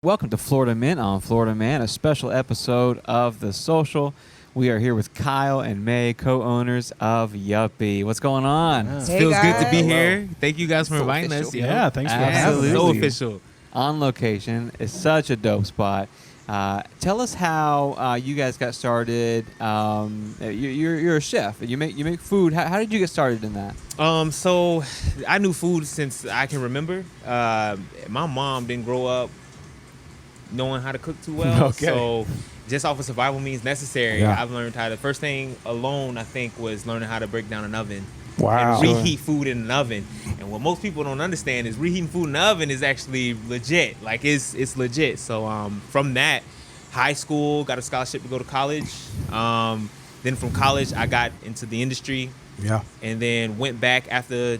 Welcome to Florida Mint on Florida Man, a special episode of The Social. We are here with Kyle and May, co-owners of Yuppie. What's going on? Yeah. Hey, Feels guys. good to be Hello. here. Thank you guys for inviting official. us. Yeah, thanks for having us. Absolutely. So official. On location. It's such a dope spot. Tell us how you guys got started. You're a chef. You make food. How did you get started in that? So I knew food since I can remember. My mom didn't grow up knowing how to cook too well. Okay. So just off of survival means necessary, Yeah. I've learned how to. First thing alone, I think, was learning how to break down an oven. Wow. And reheat food in an oven. And what most people don't understand is reheating food in the oven is actually legit. Like it's legit. So from that, high school, got a scholarship to go to college. Then from college, I got into the industry. Yeah. And then went back after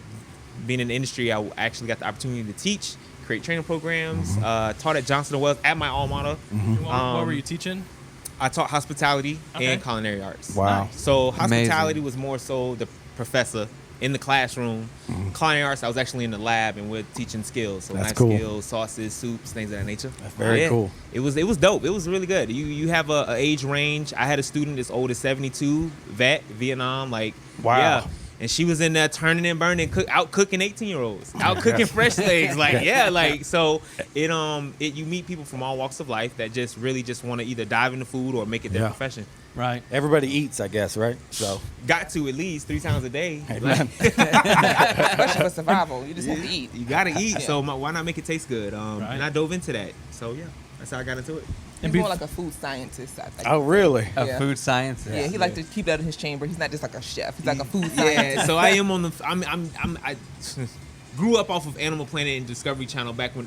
being in the industry. I actually got the opportunity to teach, create training programs. Taught at Johnson & Wales at my alma mater. What were you teaching? I taught hospitality Okay. and culinary arts. Wow. So hospitality Amazing. was more so the professor in the classroom. Culinary arts, I was actually in the lab and we're teaching skills. So That's knife cool. skills, sauces, soups, things of that nature. That's very cool. It was dope. It was really good. You have a age range. I had a student as old as 72, vet, Vietnam, like Wow. yeah. And she was in there turning and burning, out cooking 18-year-olds, out cooking fresh legs, like yeah, like so. You meet people from all walks of life that just really just want to either dive into food or make it their Yeah. profession. Right. Everybody eats, I guess, right? So. Got to at least 3 times a day. Amen. Especially for survival. You just have to eat. You gotta eat, so why not make it taste good? Right. And I dove into that. So yeah, that's how I got into it. He's be- more like a food scientist, I think. Oh, really? A Yeah. food science. Yeah, he like to keep that in his chamber. He's not just like a chef. He's like a food scientist. Yeah, so I am on the. I grew up off of Animal Planet and Discovery Channel back when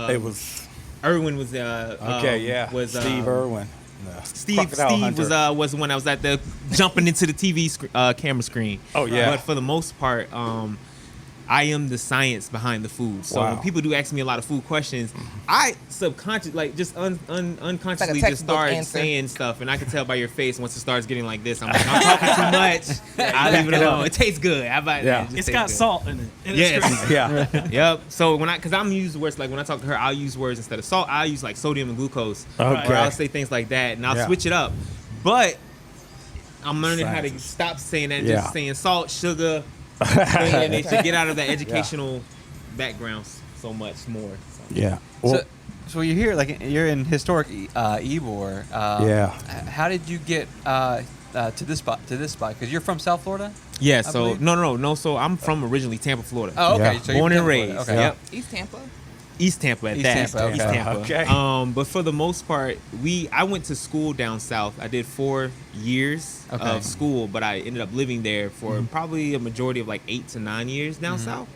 It was. Irwin was was Steve Irwin. No. Steve Crocodile Hunter. was the one that was at the jumping into the TV camera screen. Oh, yeah. But for the most part, I am the science behind the food. So Wow. when people do ask me a lot of food questions, I subconsciously, like just unconsciously just textbook start answer. saying stuff, and I can tell by your face once it starts getting like this. I'm like, I'm talking too much. I leave it alone. It tastes good. How about Yeah. that? It It's just got tastes good. salt in it. And Yes. It's great. Yeah. Yep. So because I'm used words like when I talk to her, I'll use words instead of salt. I'll use like sodium and glucose. Okay. Or I'll say things like that, and I'll Yeah. switch it up. But I'm learning how to Scientist. stop saying that, and Yeah. just saying salt, sugar, and they should get out of that educational background so much more. So. Yeah. Well, So you're here, like you're in historic Ybor. Yeah. How did you get to this spot? Because you're from South Florida. Yeah. I So believe- no. So I'm from originally Tampa, Florida. Oh, okay. Yeah. So you're Born and from Florida. raised. Okay. Yep. East Tampa. East Tampa at East that. Tampa, okay. East Tampa. Okay. But for the most part, I went to school down south. I did 4 years Okay. of school, but I ended up living there for probably a majority of like 8 to 9 years down south.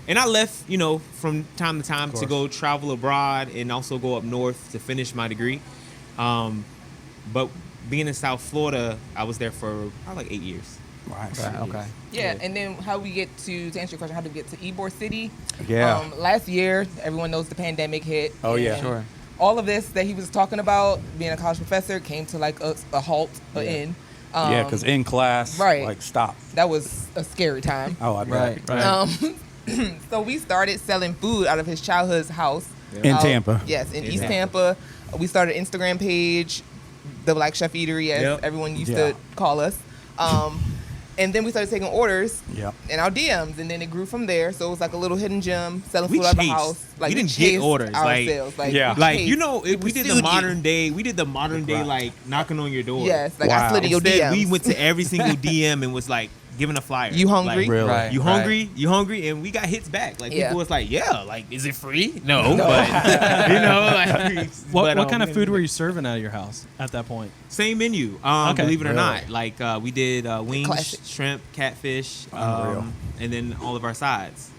And I left, from time to time to go travel abroad and also go up north to finish my degree. But being in South Florida, I was there for probably like 8 years. Nice. Okay. Yeah, and then how we get to answer your question, how do we get to Ybor City? Yeah. Last year, everyone knows the pandemic hit. Oh, yeah. and Sure. All of this that he was talking about, being a college professor, came to like a halt, an end. Yeah, because in class, right. like, stop. That was a scary time. Oh, I bet. Right. So we started selling food out of his childhood's house. In Tampa. Yes, in In East Tampa. Tampa. We started an Instagram page, the Black Chef Eatery, as Yep. everyone used Yeah. to call us. And then we started taking orders Yep. in our DMs, and then it grew from there. So it was like a little hidden gem, selling We food out of the chased. house. Like We didn't chased get orders, like- ourselves. Yeah. Like, chased. we did the pursued modern day, like knocking on your door. Yes, like Wow. I slid in your Instead, DMs. we went to every single DM and was like giving a flyer. You hungry? Like, Really? Right. You hungry? You hungry? And we got hits back. Like Yeah. people was like, yeah, like is it free? No, but like What kind of food were you serving out of your house at that point? Same menu. Okay. Believe it or Really? not, like we did wings, Classic. shrimp, catfish, Unreal. and then all of our sides.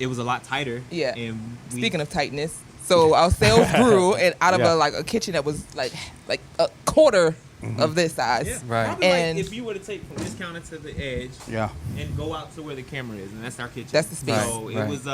It was a lot tighter. Yeah. And Speaking of tightness, so our sales grew, and out of Yeah. a kitchen that was like a quarter of this size. yeah, Right. probably And- like if you were to take from this counter to the edge, Yeah. and go out to where the camera is, and that's our kitchen. That's the space. So Right. it was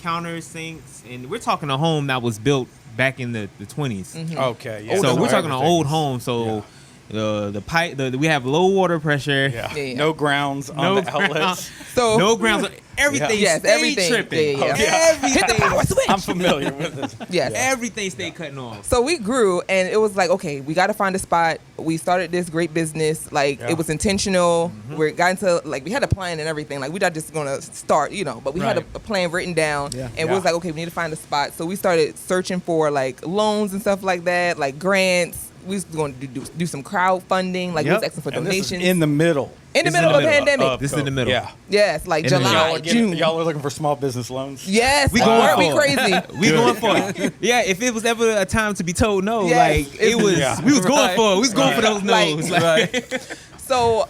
counters, sinks, and we're talking a home that was built back in the 20s. Mm-hmm. Okay. Yeah. So So we're talking an everything old was- home. So the pipe. We have low water pressure. Yeah. Yeah. No grounds on No the outlets. grounds. So No grounds. Everything Yes, stayed everything. tripping. Yeah, yeah. Everything. I'm familiar with this. yes. Everything stayed cutting off. So we grew, and it was like, okay, we got to find a spot. We started this great business. Like, Yeah. it was intentional. We got into, like, we had a plan and everything. Like, we're not just going to start, but we had a plan written down. Yeah. And we was like, okay, we need to find a spot. So we started searching for, like, loans and stuff like that, like grants. We was going to do some crowdfunding. Like, we was Yep. asking for And this is donations. in the middle. In the This is middle in of the a middle pandemic. This is in the middle. Yeah. Yes, like In the middle. July, June. Y'all are looking for small business loans? Yes, We we going we for it. crazy. We going for it. Yeah, if it was ever a time to be told no, Yes. like it was, Yeah. we was going Right. for it. We was going for those Like- no's. Like, So,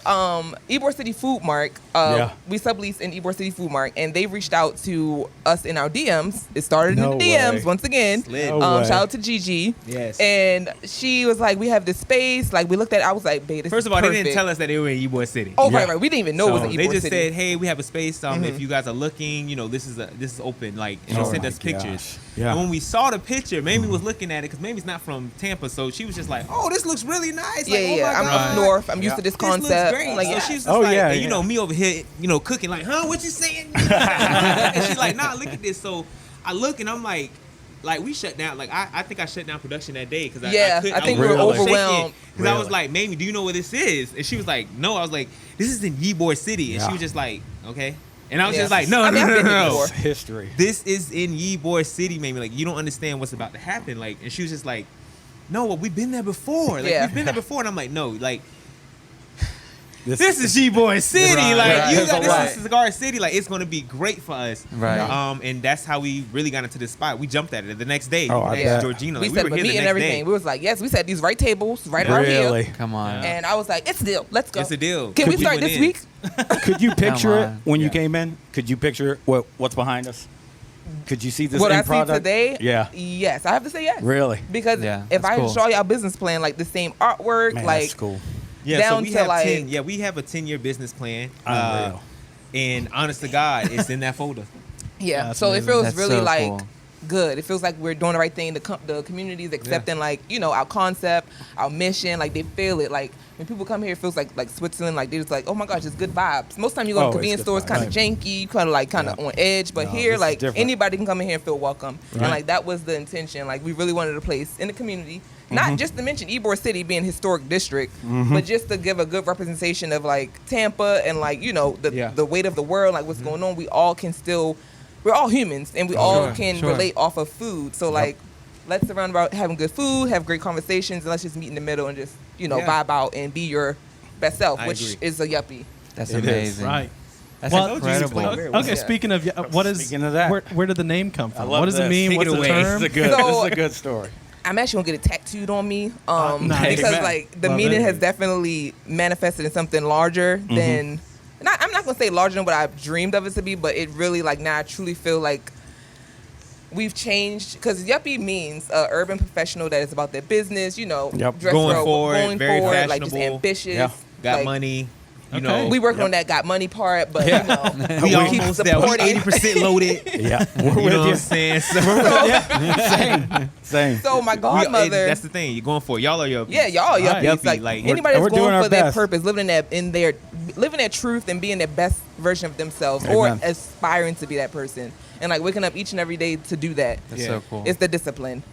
Ybor City Food Mart, Yeah. we sublease in Ybor City Food Mart, and they reached out to us in our DMs. It started No in the DMs way. once again. Slid. No way. Shout out to Gigi. Yes. And she was like, "We have this space." Like, we looked at it. I was like, "Babe, this First is of all, they perfect." didn't tell us that they were in Ybor City. Oh, Yeah. right. We didn't even know it was So in they Ybor just City. said, "Hey, we have a space. If you guys are looking, this is open." Like, and they Oh sent my us pictures. gosh. Yeah. And when we saw the picture, Mamie was looking at it because Mamie's not from Tampa, so she was just like, "Oh, this looks really nice." Yeah, Like, oh yeah. my I'm God. up north. I'm used Yeah. to this This looks concept. great. Like, So yeah. she's just Oh, like, yeah, and, yeah. me over here, cooking like, huh? What you saying? And she's like, nah, look at this. So I look and I'm like we shut down. Like I think I shut down production that day because Yeah, I think we were overwhelmed. Because I was Really? like, Mamie, do you know what this is? And she was like, no. I was like, this is in Ybor City, and she Yeah. was just like, okay. And I was Yeah. just like, no, I mean, I've been here no. before. It's history. This is in Ybor City, Mamie. Like, you don't understand what's about to happen. Like, and she was just like, no, well, we've been there before. Like, Yeah. we've been there before. And I'm like, no, like, This this is Ybor City. Right, Like, right. you There's got a lot. this is Cigar City. Like, it's gonna be great for us. Right. And that's how we really got into this spot. We jumped at it the next day. Oh, I Next bet. Georgina. we Like, set we up were a here the meeting and next everything. day. We was like, yes, we set these right tables right around Really? here. Come on. And I was like, it's a deal. Let's go. It's a deal. Can we We start went this in. week? Could you picture Come it on. when you Yeah. came in? Could you picture what's behind us? Could you see this What end I see product? today? Yeah. Yes, I have to say yes. Really? Because Yeah, if that's I cool. show y'all business plan, like the same artwork, Man, like that's cool. Yeah, down so we to, have like- 10. Yeah, we have a 10-year business plan. Unreal. And honest to God, it's in that folder. yeah. That's So amazing. it feels That's really so like cool. good. It feels like we're doing the right thing. The community is accepting our concept, our mission. Like they feel it. Like when people come here, it feels like Switzerland. Like they're just like, oh my gosh, it's good vibes. Most time you go Oh, to it's convenience good stores, vibes. kind of janky, kind of Yeah. on edge. But No, here, this is like different. anybody can come in here and feel welcome. Right. And like that was the intention. Like we really wanted a place in the community. Mm-hmm. Not just to mention Ybor City being historic district, but just to give a good representation of like Tampa and like the weight of the world, like what's going on. We all can still, we're all humans and we all Sure, can sure. relate off of food. So like, let's surround about having good food, have great conversations, and let's just meet in the middle and just Yeah. vibe out and be your best self, I which agree. is a yuppie. That's It is. amazing. Right. That's Well, incredible. Okay, Yeah. speaking of what is Speaking of that. where did the name come I from? love What does it this. mean? Take What's it the away. term? This is a good. So- this is a good story. I'm actually gonna get it tattooed on me, Nice. because Amen. like the Love meaning it. has definitely manifested in something larger than. I'm not gonna say larger than what I've dreamed of it to be, but it really like now I truly feel like we've changed because yuppie means urban professional that is about their business, Yep. dress Going well, forward, going very forward, like just fashionable. ambitious. Yeah. Got like, money. You Okay. know, We working on that got money part, but we keep almost there. We supporting. 80% loaded. Yeah, we're You with know what you. I'm saying? So, Same. So my godmother, that's the thing. You're going for it. Y'all are your yeah, y'all Right. yuppies. Yuppie, Like, like- anybody We're that's doing going our for their best. purpose, living their truth and being their best version of themselves, or Amen. aspiring to be that person, and like waking up each and every day to do that. That's Yeah. so cool. It's the discipline.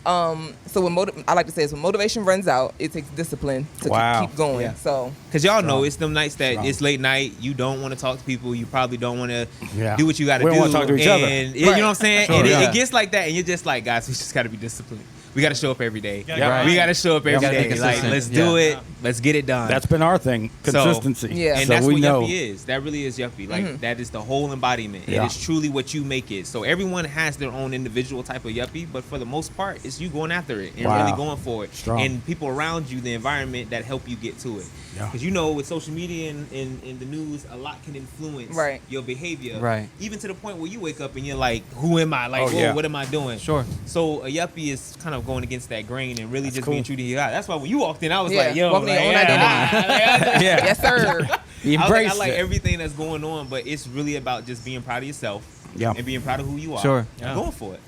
So I like to say is when motivation runs out, it takes discipline to Wow. keep going. Yeah. So Because y'all know Strong. it's them nights that Strong. it's late night. You don't want to talk to people. You probably don't want to Yeah. do what you got to We do. don't wanna talk to each other. And you know what I'm saying? Sure, and yeah. it gets like that, and you're just like, guys, we just got to be disciplined. We got to show up every day. Yeah. Right. We got to show up every gotta be day. Like, consistent. let's do Yeah. it. Let's get it done. That's been our thing. So- Consistency. Yeah. And So that's we what know. Yuppie is. That really is Yuppie. Like that is the whole embodiment. Yeah. It is truly what you make it. So everyone has their own individual type of Yuppie, but for the most part, it's you going after it and Wow. really going for it. Strong. And people around you, the environment that help you get to it. Yeah. Because with social media and in the news, a lot can influence Right. your behavior. Right. Even to the point where you wake up and you're like, who am I? Like, Oh, whoa, yeah. what am I doing? Sure. So a Yuppie is kind of going against that grain and really That's just cool. being true to your God. That's why when you walked in, I was Yeah, like, yo, welcome to like, your own yeah. Yeah. yes, sir. He I embraced like it. everything that's going on, but it's really about just being proud of yourself Yeah. and being proud of who you are. Sure. And going for it.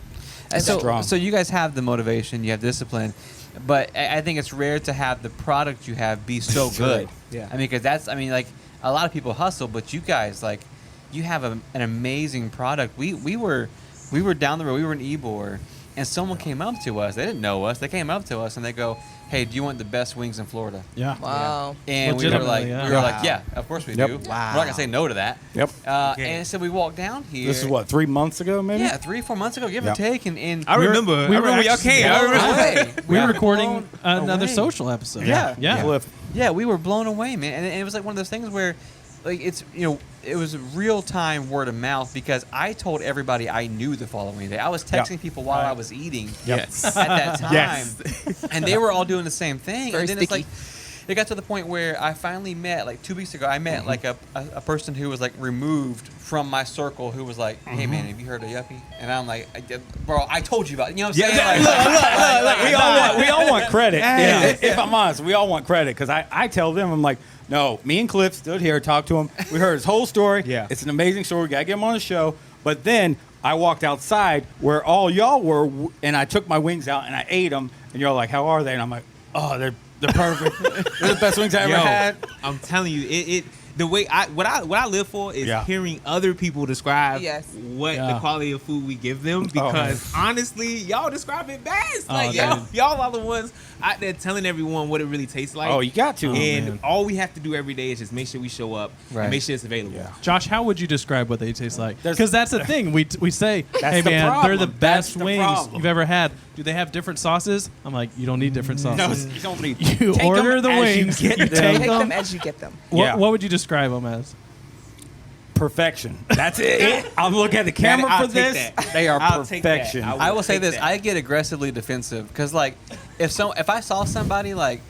And Strong. so you guys have the motivation, you have discipline. but I think it's rare to have the product you have be so good. Yeah. I mean, because like a lot of people hustle, but you guys like you have an amazing product. We were down the road. We were in Ybor, and someone came up to us. They didn't know us. They came up to us and they go, "Hey, do you want the best wings in Florida?" Yeah. Wow. And we were like, Legitimately, yeah. yeah, of course we Yep. do. Wow. We're not gonna say no to that. Yep. And so we walked down here. This is what, 3 months ago, maybe? Yeah, 3-4 months ago, give or Yep. take, and I remember. I remember y'all actually came. I remember. away. We were were recording blown another away. social episode. Yeah. Yeah. Cliff. Yeah, we were blown away, man. And it was like one of those things where, like, it's, it was real time word of mouth because I told everybody I knew the following day. I was texting people while I was eating Yes. at that time. Yes. And they were all doing the same thing. Very and then sticky. it's like, it got to the point where I finally met, like 2 weeks ago, I met like a person who was like removed from my circle who was like, "Hey man, have you heard of Yuppie?" And I'm like, "Bro, I told you about it." You know what I'm saying? Like, We all want credit. Yeah. If I'm honest, we all want credit because I tell them, I'm like, no, me and Cliff stood here, talked to him. We heard his whole story. Yeah. It's an amazing story. We got to get him on the show. But then I walked outside where all y'all were, and I took my wings out and I ate them. And you're like, "How are they?" And I'm like, "Oh, they're perfect. They're the best wings I ever had." I'm telling you, it the way what I live for is Yeah. hearing other people describe Yes. what the Yeah. quality of food we give them because honestly, y'all describe it best. Like dude. y'all are the ones out there telling everyone what it really tastes like. Oh, you got to. And man. all we have to do every day is just make sure we show up Right. and make sure it's available. Yeah. Josh, how would you describe what they taste like? There's- Because that's the thing. We say, hey, the man, they're the problem. best That's the wings problem. you've ever had. Do they have different sauces? I'm like, you don't need different No, sauces. you don't need. You Take order them the as you wings, get you them. take Take them. them as you get them. Yeah. What would you describe them as? Perfection. That's it. I'm looking at the camera I'll for take this. that. They are I'll take that. perfection. I I will say take this: that. I get aggressively defensive because, like, if I saw somebody like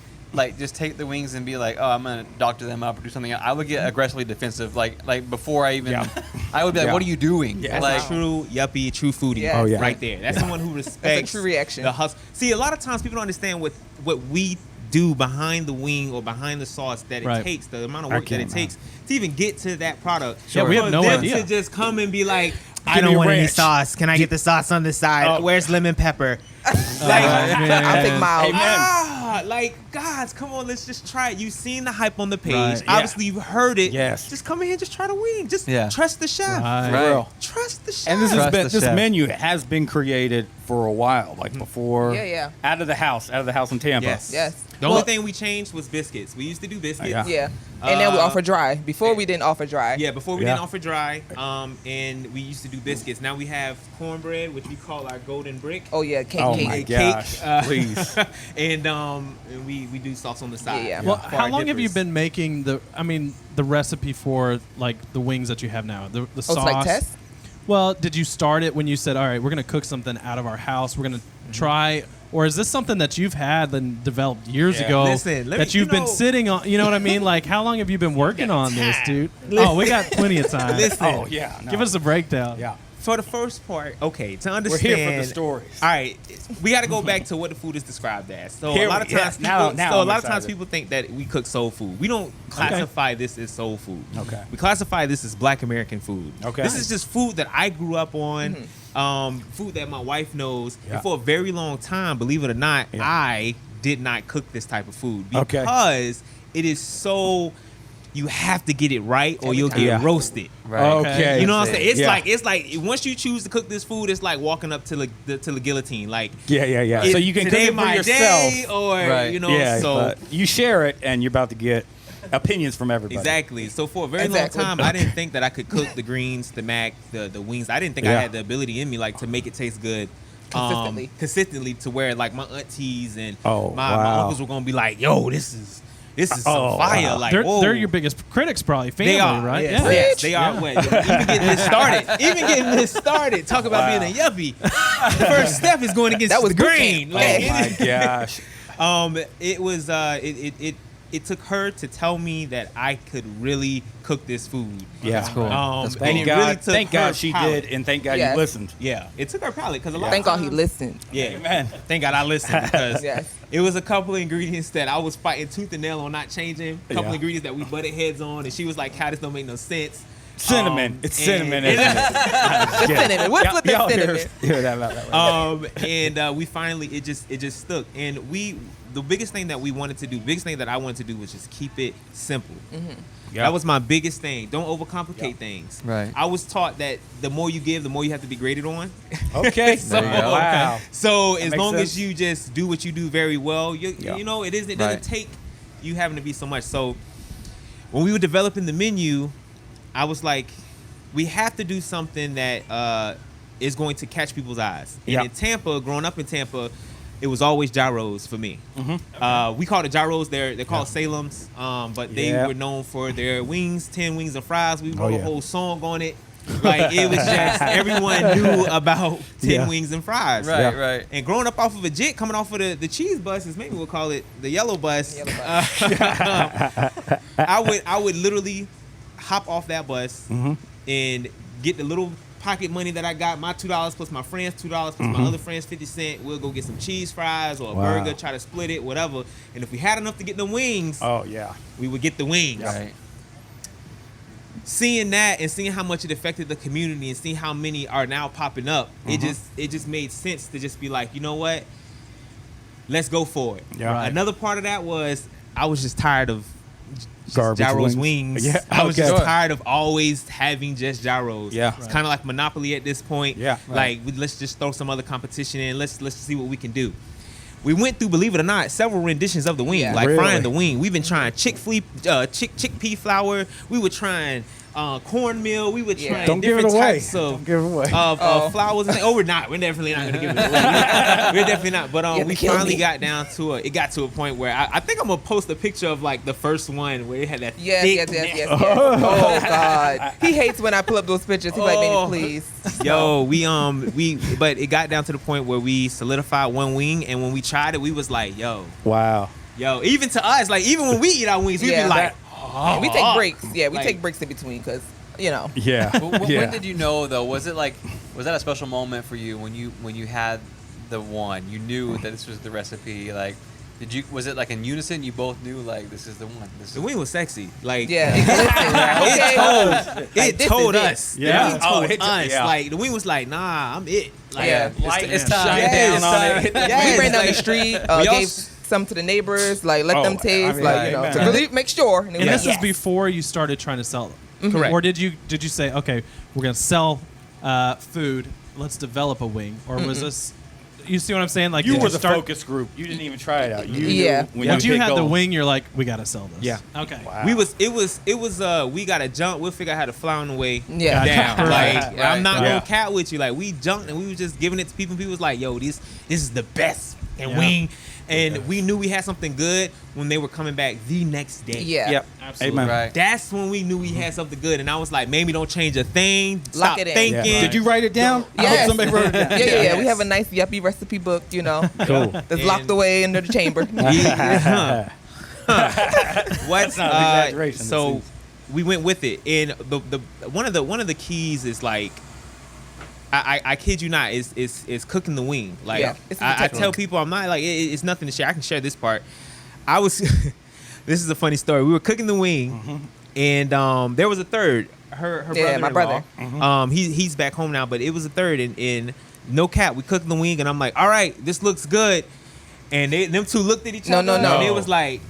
just take the wings and be like, "Oh, I'm gonna doctor them up or do something," I would get aggressively defensive. Like before I even, Yeah. I would be like, Yeah. "What are you doing?" Yeah. That's Like, a true yuppie, true foodie. Yes. Oh, yeah. Right there. That's someone who respects true reaction. the hustle. See, a lot of times people don't understand what we do behind the wing or behind the sauce that it Right. takes, the amount of I work that it can't, takes to even get to that product. Yeah, we have For no them idea. to just come and be like, I Give me don't want any ranch. sauce. Can I get the sauce on the side? Where's lemon pepper? Like, I'll take mild. Amen. like, guys, come on, let's just try it. You've seen the hype on the page. Right. Yeah. Obviously, you've heard it. Yes. Just come in here and just try the wing. Just Yeah. trust the chef. Right. For real. Trust the chef. And this Trust the this chef. menu has been created for a while, like before. Yeah. Out of the house in Tampa. Yes. Yes. The only thing we changed was biscuits. We used to do biscuits. Yeah. Yeah. And then we Uh, offer dry. Before we didn't offer dry. Yeah, before we Yeah. didn't offer dry, and we used to do biscuits. Now we have cornbread, which we call our golden brick. Oh yeah, cake. Oh cake. my Cake, gosh! Please. and we do sauce on the side. Yeah. Well, for how our long have you dippers. been making the recipe for like the wings that you have now? The Oh, sauce. it's like test. Well, did you start it when you said, "All right, we're going to cook something out of our house. We're going to try," or is this something that you've had and developed years Yeah. ago Listen, let me- that you've you been know- sitting on? You know what I mean? Like, how long have you been working on this, dude? Oh, we got plenty of time. Listen, Oh yeah. No. Give us a breakdown. Yeah. for the first part, okay, to We're understand. here for the stories. All right, we got to go back to what the food is described as. So Here a lot we- of times, yeah, now- people, now so a I'm lot of times excited. people think that we cook soul food. We don't classify this as soul food. Okay. We classify this as Black American food. Okay. This is just food that I grew up on. Food that my wife knows. Yeah. And for a very long time, believe it or not, Yeah. I did not cook this type of food Okay. because it is so. You have to get it right, or you'll get Yeah. roasted. right. Okay. You know what I'm saying? Yeah. It's like once you choose to cook this food, it's like walking up to the guillotine. Like Yeah. So you can cook today it for my yourself. day, or Right. you know. Yeah. so but you share it, and you're about to get opinions from everybody. exactly. So for a very Exactly. long time, I didn't think that I could cook the greens, the mac, the wings. I didn't think I Yeah. had the ability in me like to make it taste good. Consistently. to where like my aunties and Oh, my wow. uncles were gonna be like, "Yo, this is some Oh, fire!" wow. Like, They're, whoa. they're your biggest critics, probably. Family, They are, right? Yes, Yeah. yes, they are. Yeah. Wait, even getting this started. Even getting this started. Talk about Wow. being a yuppie. The first step is going against That was the boot grain. camp. Like, Oh Okay. my gosh. it was it took her to tell me that I could really cook this food. Yeah. That's cool. That's cool. And Thank it God. really took Thank her God she palate. did, and thank God Yes. you listened. Yeah, it took her palate because a lot. Thank of God he times- listened. Yeah, Amen. Thank God I listened because Yes. it was a couple of ingredients that I was fighting tooth and nail on not changing. A couple Yeah. ingredients that we butted heads on, and she was like, "How this don't make no sense." Cinnamon. It's and- cinnamon. Isn't it? The cinnamon. What's with the Y'all cinnamon? hear that about that? And we finally it just stuck. And the biggest thing that we wanted to do, biggest thing that I wanted to do was just keep it simple. Yeah. That was my biggest thing. Don't overcomplicate things. Right. I was taught that the more you give, the more you have to be graded on. Okay. There you go. Wow. So That as makes long sense. as you just do what you do very well, Yeah. you know, it doesn't Right. take you having to be so much. So when we were developing the menu, I was like, we have to do something that is going to catch people's eyes. And Yeah. in Tampa, growing up in Tampa, it was always gyros for me. We called it gyros. They're called Salem's, but they Yeah. were known for their wings, 10 wings and fries. We wrote Oh, yeah. a whole song on it. Like it was just everyone knew about 10 Yeah. wings and fries. Right, Yeah. right. And growing up off of a jit, coming off of the cheese bus, is maybe we'll call it the yellow bus. Yellow bus. I would literally hop off that bus and get the little pocket money that I got, my $2 plus my friends $2 plus my other friends 50 cents. We'll go get some cheese fries or a Wow. burger, try to split it, whatever. And if we had enough to get the wings, Oh yeah. we would get the wings. Right. Seeing that and seeing how much it affected the community and seeing how many are now popping up, it just made sense to just be like, you know what? Let's go for it. Yeah. Right. Another part of that was I was just tired of just Garbage gyros wings. wings. Yeah, I was okay. just Sure. tired of always having just gyros. Yeah. It's kind of like Monopoly at this point. Yeah. Like let's just throw some other competition in. Let's see what we can do. We went through, believe it or not, several renditions of the wing, Yeah. like Really? frying the wing. We've been trying chickpea flour. We were trying cornmeal. We were Yeah. trying Don't give it different away. types Don't give it away. of flours. And we're not. We're definitely not going to give it away. We're definitely not. But You we kill finally me. got down to it got to a point where I think I'm gonna post a picture of like the first one where it had that Yes, thick yes. Oh God, he hates when I pull up those pictures. He's like, Oh. baby, please. Yo, but it got down to the point where we solidified one wing, and when we tried it, we was like, yo, Wow. even to us, like even when we eat our wings, we Yeah. be like, And we take breaks. Yeah, we Like- take breaks in between because you know. Yeah. Yeah. When did you know though? Was that a special moment for you when you had the one? You knew that this was the recipe. Like, was it like in unison? You both knew like this is the one. the wing was sexy. Like, Yeah. Okay. it This told is it. us. Yeah. The wing told Oh, us. yeah. Like the wing was like, nah, I'm it. Like, Yeah. It's time. Yes. It's time. We ran down the Like, street, we all gave s- some to the neighbors, like let Oh, them taste, I mean, like you know, amen. to really make sure. And, And this yes. is before you started trying to sell them. Correct. Or did you say, okay, we're gonna sell food, let's develop a wing? Or was this, you see what I'm saying? Like You did were the start, focus group. You didn't even try it out. You Yeah. knew when Once you hit had the go. wing, you're like, we gotta sell this. Yeah. Okay. Wow. It was we gotta jump. We'll figure out how to fly on the way Yeah. down. Right. Like I'm not Right. gonna cat with you. Like we jumped and we was just giving it to people. People was like, yo, this is the best and Yeah. wing. And we knew we had something good when they were coming back the next day. Yeah. Yep. Absolutely. Amen. Right. That's when we knew we had something good. And I was like, maybe don't change a thing. Lock Stop it in. thinking. Yeah. Did you write it down? I hope Yes. somebody wrote it down. Yeah. We have a nice Yuppie recipe book, you know, Cool. that's locked away under the chamber. Yeah. What's not an exaggeration, it so seems. we went with it, and the one of the keys is like I kid you not is cooking the wing. Like Yeah, it's the I technique. tell people I'm not like it's nothing to share. I can share this part. I was this is a funny story. We were cooking the wing, and there was a third. Her Yeah, my brother-in-law. He's back home now, but it was a third, and no cap. We cooked the wing, and I'm like, all right, this looks good. And them two looked at each No, other, no, no. and it was like,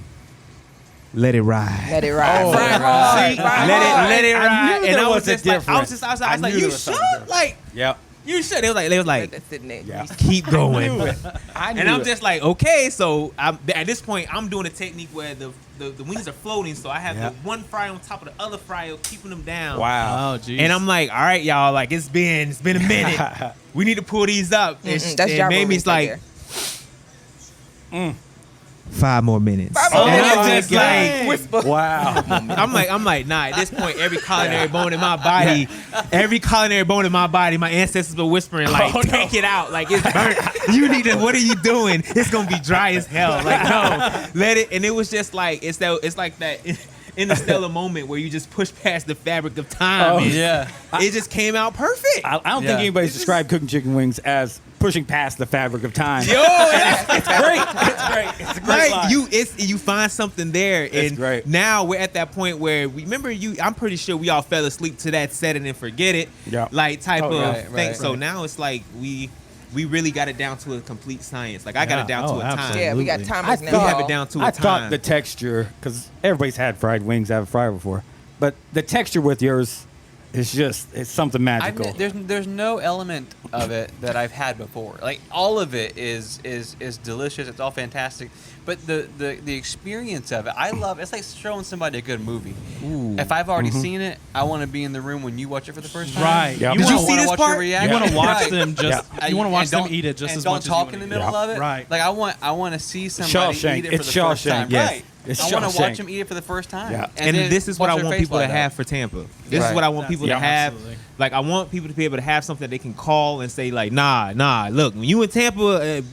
let it ride. Let it ride. Oh, Fry right. hard. See, Fry let hard. it I ride. knew And there I was was a just like, I was difference. just outside. I was I like, knew you there was something should, different. like, Yep. you should. They was Let like, that sit in there. Yeah. keep going. I knew And I'm it. just like, okay. So at this point, I'm doing a technique where the wings are floating. So I have Yeah. the one fry on top of the other fryer, keeping them down. Wow. Oh, geez. And I'm like, all right, y'all. Like it's been a minute. We need to pull these up. And That's and gyro Mamie's rings right like, there. 5 more minutes. 5 more And minutes. I'm just like, Whisper. Wow. I'm like, nah. At this point, every culinary bone in my body, my ancestors were whispering like, take it out, like it's burnt. You need to. What are you doing? It's gonna be dry as hell. Like no, let it. And it was just like it's like that. interstellar moment where you just push past the fabric of time. Oh, and Yeah. it just came out perfect. I don't Yeah. think anybody's described cooking chicken wings as pushing past the fabric of time. Yo, It's great. It's great. It's a great line. you find something there, It's and great. now we're at that point where I'm pretty sure we all fell asleep to that setting and forget it, Yeah. like type Oh, of right, thing. right, So right. now it's like we really got it down to a complete science. Like I got it down to a time. absolutely. Yeah, we got Absolutely. timers I now. We have y'all. it down to a I time. thought the texture, because everybody's had fried wings, I've fried before, but the texture with yours is it's something magical. There's no element of it that I've had before. Like all of it is delicious. It's all fantastic. But the experience of it, I love. It's like showing somebody a good movie. Ooh. If I've already Mm-hmm. seen it, I want to be in the room when you watch it for the first time. Right. Yeah. You Did you wanna- see this watch part? your reaction. You want to watch Right. them just. Yeah. You want to watch And them don't- eat it just and as don't much talk as in you the wanna middle eat it. of it. Right. Like I want to see somebody Shawshank. eat it for It's the first Shawshank, time. yes. Right. It's I want to Shawshank. watch them eat it for the first time. Yeah. And then this is what I watch their want face people to light up. have for Tampa. This Right. is what I want people to Yeah, have. absolutely. Like I want people to be able to have something they can call and say like, nah. Look, when you in Tampa,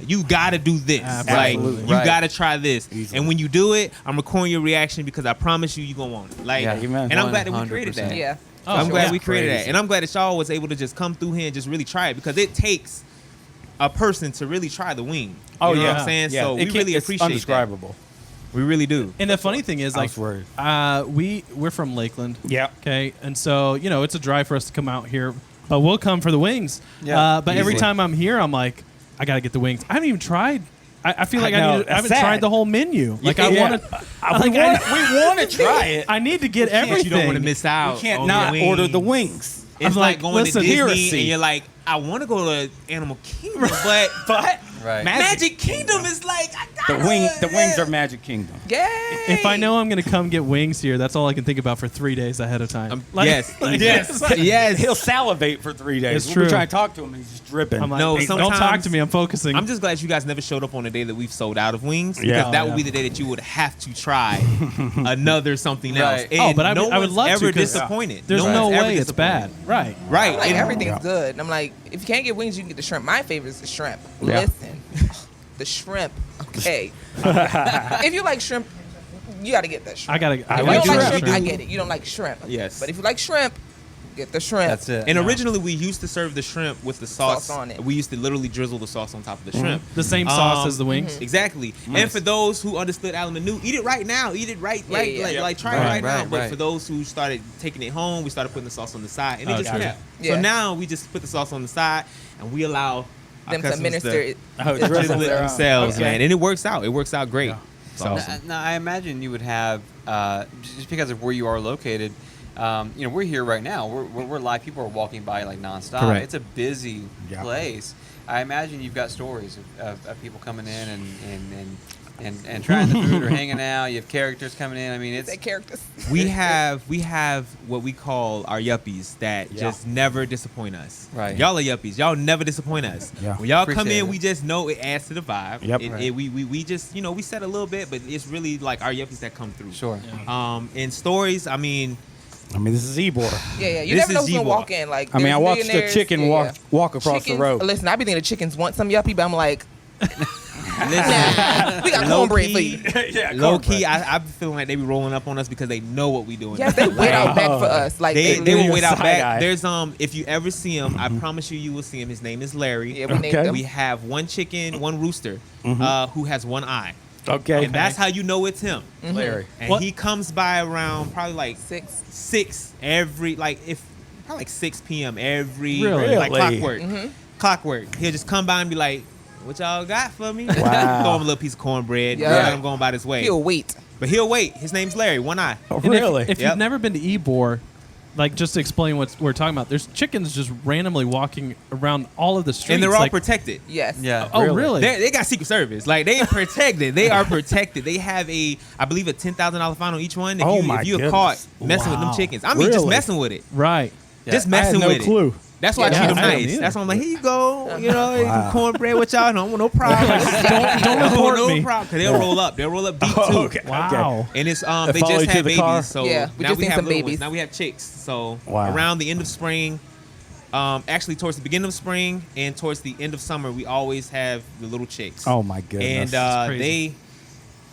you gotta do this. Absolutely. Like you Right. gotta try this. Easily. And when you do it, I'm recording your reaction because I promise you gonna want it. Like, Yeah, amen. and I'm glad that we created 100%. that. Yeah. Oh, I'm glad yeah. we created that, Crazy. and I'm glad that y'all was able to just come through here and just really try it because it takes a person to really try the wing. Oh, You know yeah. what I'm saying? Yeah. So It we can't- really it's appreciate that. undescribable. We really do. And the funny thing is, I like, was worried. we're from Lakeland. Yeah. Okay, and so it's a drive for us to come out here, but we'll come for the wings. Yeah, but every easily. time I'm here, I'm like, I gotta get the wings. I haven't even tried. I feel like I know, I haven't that's sad. tried the whole menu. Like I Yeah. want to. We want to try it. I need to get You everything. don't want to miss out. We can't on not the order the wings. wings. It's I'm like like, going listen, to Disney heresy. and you're like, I want to go to Animal Kingdom, but Right. Magic Kingdom is like I gotta, The wings are Magic Kingdom. Yay! If I know I'm gonna come get wings here, that's all I can think about for 3 days ahead of time. yes, yes. He'll salivate for 3 days. It's We'll true. be trying to talk to him, and he's just dripping. I'm like, No, hey, don't talk sometimes- to me. I'm focusing. I'm just glad you guys never showed up on the day that we've sold out of wings because Yeah. that Oh, would be yeah. the day that you would have to try another something else. Right. And Oh, but I no would- I would one's love to, ever 'cause disappointed. There's no no one's ever way it's bad. disappointed. Right. Right. Like and- everything's Yeah. good. And I'm like, if you can't get wings, you can get the shrimp. My favorite is the shrimp. Yeah. Listen, the shrimp. Okay. If you like shrimp, you got to get that shrimp. I gotta. If I you like don't like shrimp. shrimp, I get it. You don't like shrimp. Yes. But if you like shrimp, get the shrimp. That's it. And Yeah. originally, we used to serve the shrimp with the sauce. Sauce on it. We used to literally drizzle the sauce on top of the shrimp. The same sauce Um, as the wings. Exactly. And for those who understood Alan Manu, eat it right now. Eat it right, Yeah, right, yeah. like, Yep. like try Right, it right, now. right, But right. for those who started taking it home, we started putting the sauce on the side, and it Oh, just gotcha. kept. Yeah. So now we just put the sauce on the side, and we allow our Them to customers administer it. Oh, drizzle drizzle it their own. themselves, Okay. man, and it works out. It works out great. Yeah. It's awesome. Now, I imagine you would have, just because of where you are located, we're here right now. We're live. People are walking by like nonstop. Correct. It's a busy Yeah. place. I imagine you've got stories of people coming in and trying the food or hanging out. You have characters coming in. I mean, it's That characters. We have what we call our yuppies that Yeah. just never disappoint us. Right. Y'all are yuppies. Y'all never disappoint us. Yeah. When y'all come Appreciate in, it. we just know it adds to the vibe. Yep. We just we set a little bit, but it's really like our yuppies that come through. sure. In stories, I mean, This is Ybor. Yeah. You This never know is who's gonna G-Ball. walk in. Like, I there's watched the millionaires- chicken yeah. walk across Chickens- the road. Listen, I be thinking the chickens want some yuppie, but I'm like, listen, we got low cornbread for key, you. Yeah, low cornbread. key, I be feeling like they be rolling up on us because they know what we doing. Yes, they wait out back for us. Like They literally- will wait out side back. eye. There's if you ever see him, I promise you will see him. His name is Larry. Yeah, we named Okay. them. We have one chicken, one rooster, who has one eye, Okay. and that's how you know it's him. Larry. And What? he comes by around probably like 6. every probably like 6 p.m. every Really? like Really? clockwork. Clockwork. He'll just come by and be like, "What y'all got for me?" Wow. Throw him a little piece of cornbread. Yeah. Let him go about his way. He'll wait. But he'll wait. His name's Larry. One eye. Oh, And really? If Yep. you've never been to Ybor, like just to explain what we're talking about, there's chickens just randomly walking around all of the streets. And they're all like, protected. Yes. Yeah. Oh, Really? really? They got Secret Service. Like they protected. They are protected. They have I believe a $10,000 fine on each one. If Oh, you, my if you're goodness. caught messing with them Wow. chickens, I mean just Really? messing with it, Right. just Yeah. I had messing no with clue. it. That's why I Yeah, treat them I didn't nice. either. That's why I'm like, here you go. Wow. Cornbread with y'all. No problem. Don't report no me. problem. Cause they'll roll up. They'll roll up deep too. Oh, okay. Wow. And it's They they follow just you to had the car? babies, so Yeah, we now just we seen have some little babies. ones. Now we have chicks. So Wow. around the end of spring, actually towards the beginning of spring and towards the end of summer, we always have the little chicks. Oh my goodness. And crazy.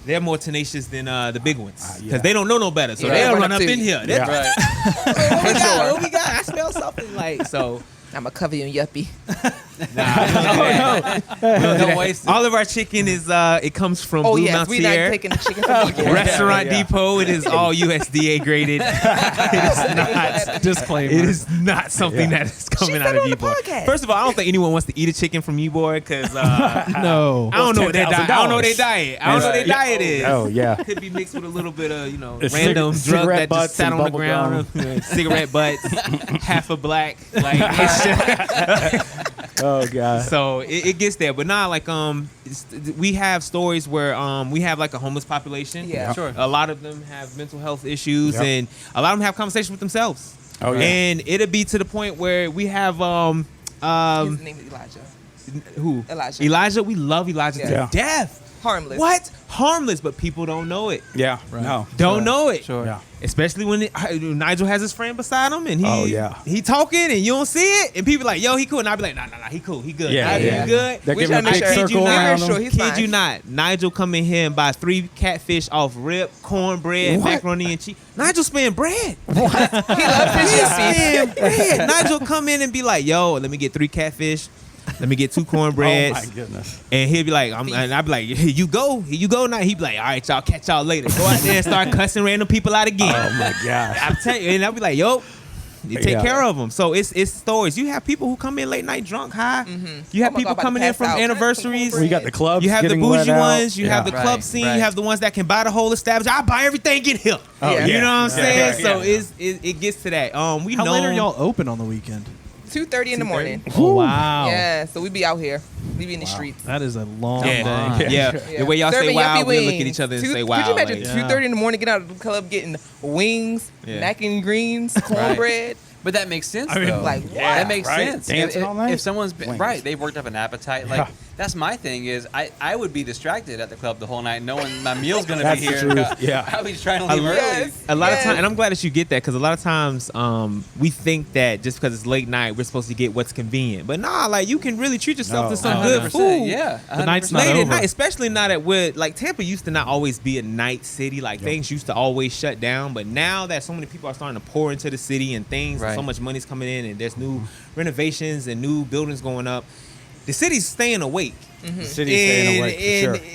they're more tenacious than the big ones because yeah. they don't know no better, so Yeah. they'll Run run up up to in you. here. Yeah. Right. What we got? I smell something like so. I'm a cover you in Yuppie. Don't waste it. All of our chicken is it comes from Oh Blue yes, Mount we not Sierra. taking the chicken from Yuppie. Restaurant Yeah. Depot. It is all USDA graded. It is not. Disclaimer. It is not something Yeah. that is coming She out said of on the Depot. podcast. First of all, I don't think anyone wants to eat a chicken from you, boy, because No. I don't know what their diet. I don't know what their $10,000. diet. I don't know what their diet is. Oh yeah. Could be mixed with a little bit of It's random drug cigarette that just butts sat and on the bubble ground. Cigarette butts, half a black. Like it's just, Oh god. so it gets there, but not like we have stories where we have like a homeless population. Yeah. Sure. A lot of them have mental health issues, Yep. and a lot of them have conversations with themselves. Oh, yeah. And it'll be to the point where we have His name is Elijah. who Elijah. Elijah. We love Elijah Yeah. to death. Harmless. What? Harmless, but people don't know it. Yeah. Right. No. Don't know it. Sure. Yeah. Especially when Nigel has his friend beside him and he talking and you don't see it and people like, yo, he cool, and I'll be like, nah, he cool, he good. Yeah, Nigel, yeah. he good. They're We giving a trying to big make sure- circle Kid you not. around Sure, them. he's Kid fine. you not. Nigel come in here and buy 3 catfish off rip, cornbread, What? macaroni and cheese. Nigel spend bread. He loves his Yuppie. Spend bread. Nigel come in and be like, yo, let me get 3 catfish. Let me get 2 cornbreads. Oh my goodness. And he'll be like, and I'll be like, here you go now. He'd be like, all right, y'all, catch y'all later. Go out there and start cussing random people out again. Oh my gosh. I'm telling you, and I'll be like, yo, you take Yeah. care of them. So it's stories. You have people who come in late night drunk, high. You have Oh my people God, coming in pass from out. anniversaries. We got the clubs. You have the getting let bougie out. ones. You have the Yeah. club Right, scene. right. You have the ones that can buy the whole establishment. I buy everything, get here. Oh, Yeah. You know what I'm Yeah. saying? Yeah. So it gets to that. We How know. late are y'all open on the weekend? 2:30 in the morning. Oh, wow. Yeah, so we be out here. We be in the streets. That is a long Yeah. day. Yeah. The way y'all say Serving wow, Yuppie we look at wings. each other and Two- say wow. Could you imagine like- Yeah. 2:30 in the morning, get out of the club, getting wings, Yeah. mac and greens, cornbread? But that makes sense, I mean, though. Like, yeah, that makes right? sense. Dancing if, all night? if someone's been, Wings. right, they've worked up an appetite. Like Yeah. that's my thing is I would be distracted at the club the whole night, knowing my meal's gonna That's be the here. truth, yeah. I'll be trying to leave early. Yes. A lot of Yes. times, and I'm glad that you get that because a lot of times we think that just because it's late night, we're supposed to get what's convenient. But nah, like you can really treat yourself No. to some 100%, good food. Yeah, The night's not 100%. Late at over. night, especially not at where like Tampa used to not always be a night city. Like things used to always shut down, but now that so many people are starting to pour into the city and things, and Right. so much money's coming in, and there's new renovations and new buildings going up, the city's staying awake. The city's staying awake for sure.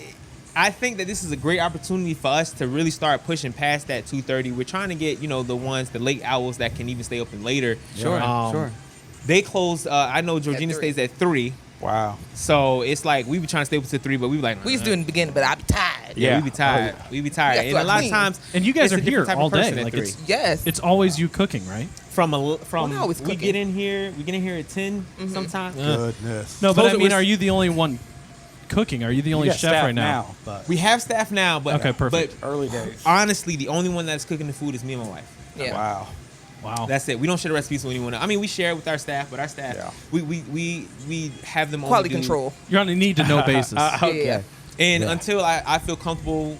I think that this is a great opportunity for us to really start pushing past that 2:30. We're trying to get the late owls that can even stay open later. Sure, sure. They close. I know Georgina 3. stays at 3, Wow. so it's like we be trying to stay open to 3, but we be like We used to do it in the beginning, but I be tired. yeah, Yeah. we be tired. Oh, yeah. We be tired, We and have a to lot of clean. times. And you guys it's a are here different type all of person day. at Like 3. it's Yes. it's always you cooking, right? from We're not always we cooking. get in here. We get in here at 10 sometimes. Goodness. No, but Suppose I it mean, was- are you the only one cooking? Are you the only You got chef staff right now? but We have staff now, but Okay, perfect. But early days. honestly, the only one that's cooking the food is me and my wife. Yeah. Wow. Wow. That's it. We don't share the recipes with anyone else. I mean, we share it with our staff, but our staff, Yeah. we have them Quality only do- control. You're on a need to know basis. Okay. Yeah. And Yeah. until I feel comfortable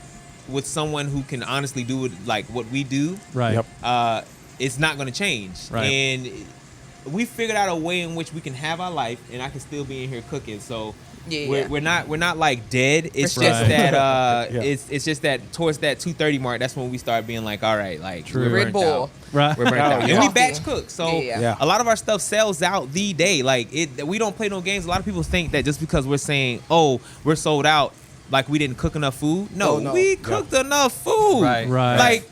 with someone who can honestly do it like what we do, Right. Yep. it's not going to change. Right. And we figured out a way in which we can have our life, and I can still be in here cooking. So Yeah, we're, yeah. we're not like dead. It's For just sure. that Yeah. it's just that towards that 2:30 mark, that's when we start being like, all right, like True. we're Red burnt Bull. out. Right. We're burnt Oh, out. yeah. And we Coffee. batch cook. So Yeah. Yeah. a lot of our stuff sells out the day. Like we don't play no games. A lot of people think that just because we're saying, oh, we're sold out, like we didn't cook enough food. No, Oh, no. we Yeah. cooked enough food. Right. Right. Like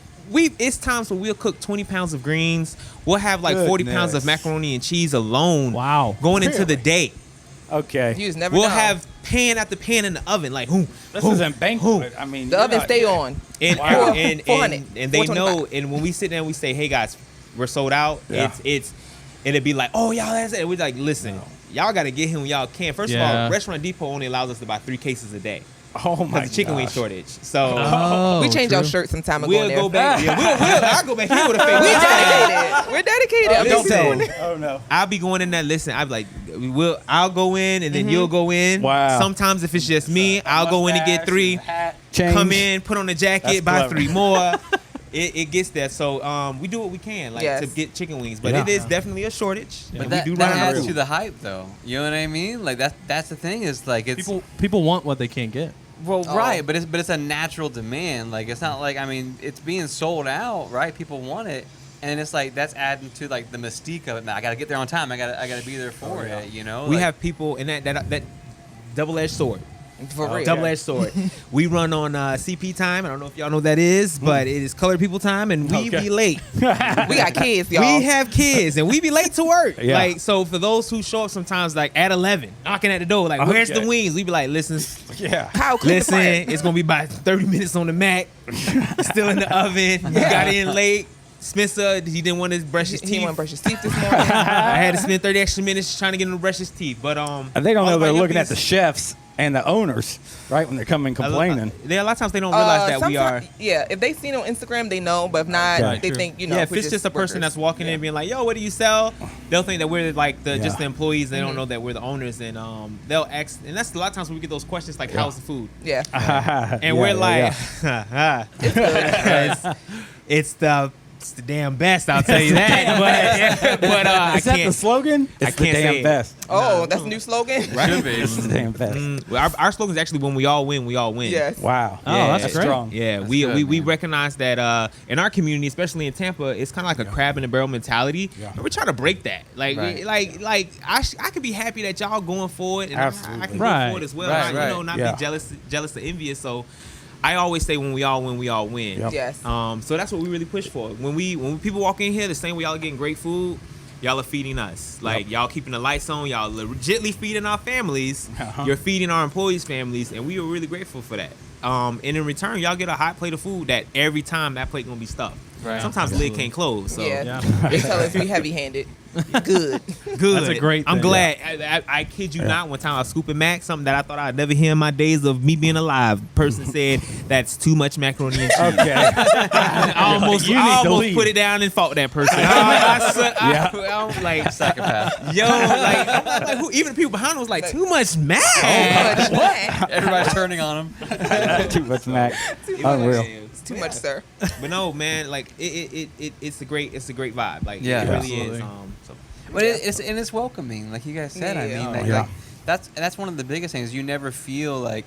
it's times where we'll cook 20 pounds of greens. We'll have like 40 pounds of Goodness. macaroni and cheese alone. Wow. Going into the Really? day. Okay. You just never We'll know. have pan after pan in the oven. Like, whoom, This whoom, isn't banquet. I mean, the you're oven not- stay on. and, Wow. and 400, and they know, 425. and when we sit down, we say, "Hey guys, we're sold out." Yeah. It's and it'd be like, "Oh y'all, that's it." We're like, "Listen, y'all got to get here when y'all can." First of Yeah. all, Restaurant Depot only allows us to buy 3 cases a day Oh my because the chicken wing gosh. shortage. So Oh, we changed true. our shirts some time ago. we'll in there. go back. Yeah, I'll go back here with a face. We're dedicated. We're dedicated. I'm just Listen. doing it. Oh no. I'll be going in there. Listen, I'll be like, I'll go in and then you'll go in. Wow. Sometimes if it's just me, I'll go in and get 3. Change. Come in, put on a jacket, That's buy clever. 3 more. It gets there. So we do what we can, like Yes. to get chicken wings, but Yeah. it is definitely a shortage. Yeah. And But that, we do that run out adds of to food. the hype, though. You know what I mean? Like that's the thing is like it's People want what they can't get. Well, Oh. right, but it's a natural demand. Like it's not like, I mean, it's being sold out, right? People want it, and it's like that's adding to like the mystique of it. Man, I gotta get there on time. I gotta be there for it. You know, We Like, have people in that double-edged sword. For real. Double-edged sword. We run on CP time. I don't know if y'all know what that is, but it is colored people time, and we Okay. be late. We got kids, y'all. We have kids, and we be late to work. Yeah. Like, so for those who show up sometimes, like at 11, knocking at the door, like, where's the Okay. wings? We be like, listen, Yeah. Kyle, click the listen, fire. it's gonna be about 30 minutes on the Mac. Still in the oven. You got in late. Spencer, he didn't want to brush his He teeth. want to brush his teeth this morning. I had to spend 30 extra minutes trying to get him to brush his teeth. But And they don't all know of they're our looking at yuppies- the chefs and the owners, right? When they're coming complaining. A lot of times they don't realize that we are. Yeah, if they see it on Instagram, they know. But if not, Right. they True. think, you know. Yeah, if we're it's just a person workers. that's walking in being like, "Yo, what do you sell?" They'll think that we're like just the employees. They don't know that we're the owners, and they'll ask. And that's a lot of times when we get those questions like, "How's the food?" Yeah. And we're like, it's the damn best. I'll tell you that. But I Is that the can't. slogan? I It's the can't say damn it. best. Oh, that's a new slogan? should be. It's the damn best. Well, our slogan is actually when we all win, we all win. Yes. Wow. Oh, Yeah, that's great. strong. Yeah, That's we good, we man. recognize that in our community, especially in Tampa, it's kind of like a crab in the barrel mentality. Yeah. And we're trying to break that. Like, Right. like I could be happy that y'all going forward, and I Absolutely. can Right. go forward as well. Right, Not, right. You know, not Yeah. be jealous or envious. So I always say when we all win, we all win. Yep. Yes. So that's what we really push for. When people walk in here, the same way y'all are getting great food, y'all are feeding us. Like y'all keeping the lights on, y'all legitly feeding our families. You're feeding our employees' families, and we are really grateful for that. And in return, y'all get a hot plate of food that every time that plate gonna be stuffed. Right. Sometimes the lid can't close. So Yeah. Yeah. They tell us we heavy-handed. Good. good. That's a great I'm thing. glad. I kid you not. One time I was scooping Mac, something that I thought I'd never hear in my days of me being alive. Person said that's too much macaroni and cheese. Okay. I almost, You I need to almost leave. put it down and fought that person. I'm like, Psychopath. yo, like who, even the people behind him was like, too much Mac. Too much. Everybody's turning on him. Too much Mac. Unreal. It's too much, sir. But no, man, like it's a great vibe. Like Yeah. it really Absolutely. is. But it's welcoming, like you guys said. I Yeah. mean, Oh, like, yeah. like that's one of the biggest things. You never feel like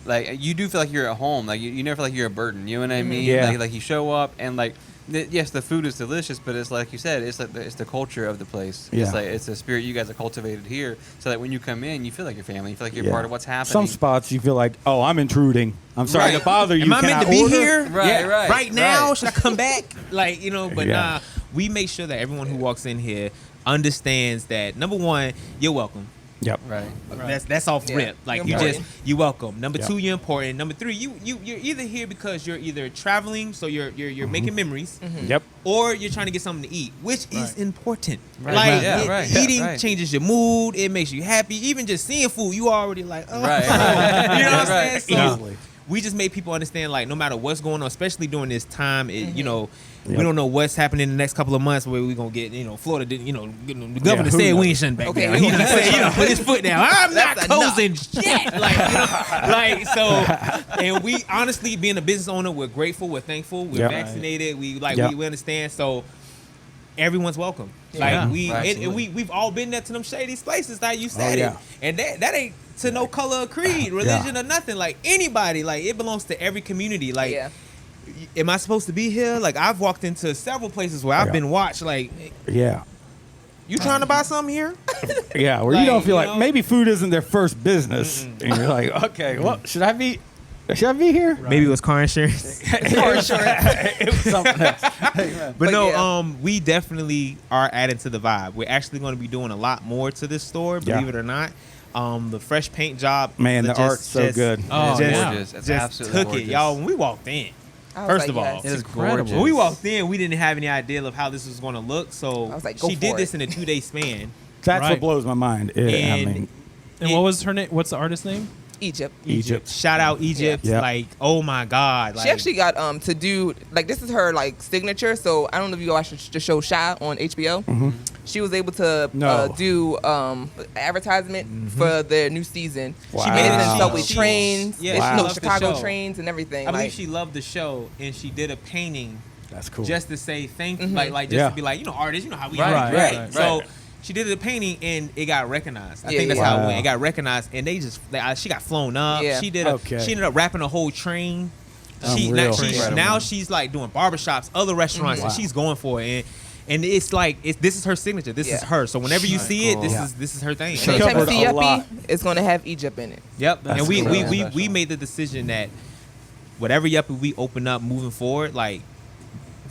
you do feel like you're at home. Like you never feel like you're a burden. You know what I mean? Yeah. Like you show up and like yes, the food is delicious, but it's like you said, it's like it's the culture of the place. Yeah. It's like it's the spirit you guys have cultivated here, so that when you come in, you feel like your family. You feel like you're Yeah. part of what's happening. Some spots you feel like, oh, I'm intruding. I'm sorry Right. to bother you. Am I Can meant to be order? here? Right, Yeah. right, Right now? right. Should I come back? Like, but Yeah. nah. We make sure that everyone who walks in here understands that number one, you're welcome. Yep. Right. That's off Yeah. rip. Like You're important. you welcome. Number Yep. two, you're important. Number three, you're either here because you're either traveling, so you're making memories, Yep. or you're trying to get something to eat, which is important. Right. Like Right. Yeah, right. eating Yeah, right. changes your mood. It makes you happy. Even just seeing food, you already like, oh. Right. You know what I'm Right. saying? So Easily. we just made people understand, like, no matter what's going on, especially during this time, you know, Yep. we don't know what's happening in the next couple of months where we're going to get, Florida didn't, the governor who said knows? we ain't shutting back Okay, down. who He done said, put his foot down. I'm not That's enough. closing shit. Like, so, and we honestly, being a business owner, we're grateful, we're thankful, we're Yep. vaccinated, Yep. we understand. So everyone's welcome. Yeah. Like and Absolutely. we've all been there to them shady places that you said yeah. it. And that ain't to no color or creed, religion or nothing. Like anybody, like it belongs to every community. Like Yeah. am I supposed to be here? Like I've walked into several places where I've Yeah. been watched. Like, Yeah. you trying to buy something here? Yeah. Where you Like, don't feel you like know? maybe food isn't their first business, and you're like, okay, well, should I be here? Maybe it was car insurance. It was something else. But no, yeah. we definitely are adding to the vibe. We're actually going to be doing a lot more to this store, believe Yeah. it or not. The fresh paint job, Man, the just- art's so just- good. Oh, It's yeah. gorgeous. It's Just absolutely took gorgeous. it, y'all. When we walked in, I was First like, of all, yes. It is incredible. gorgeous. when we walked in, we didn't have any idea of how this was going to look. So I was like, go she for did it. this in a 2-day span. That's Right. what blows my mind. I And- mean, And what was her name? What's the artist's name? Egypt. Egypt. Shout out Egypt. Yeah. Like, oh my God. Like, She actually got to do like this is her like signature. So I don't know if you watched the show Shy on HBO. She was able to No. do advertisement for their new season. Wow. She made it in Wow. subway She- trains, yeah, no, she loved the Chicago show. trains and everything. I believe like, she loved the show, and she did a painting That's cool. just to say thank you, Mm-hmm. like just Yeah. to be like, artists, how we Right, are. right, So She did a painting and it got recognized. I Yeah, think that's yeah. how it Wow. went. It got recognized and they just she got flown up. Yeah. She did. Okay. She ended up wrapping a whole train. Unreal. Now she's like doing barbershops, other restaurants, and Wow. she's going for it. And it's like this is her signature. This is Yeah. her. So whenever you see it, cool. this is her thing. She Anytime you covered see a lot. Yuppie, it's gonna have Egypt in it. Yep. That's And we, cool. we, That's we, special. we made the decision that whatever Yuppie we open up moving forward, like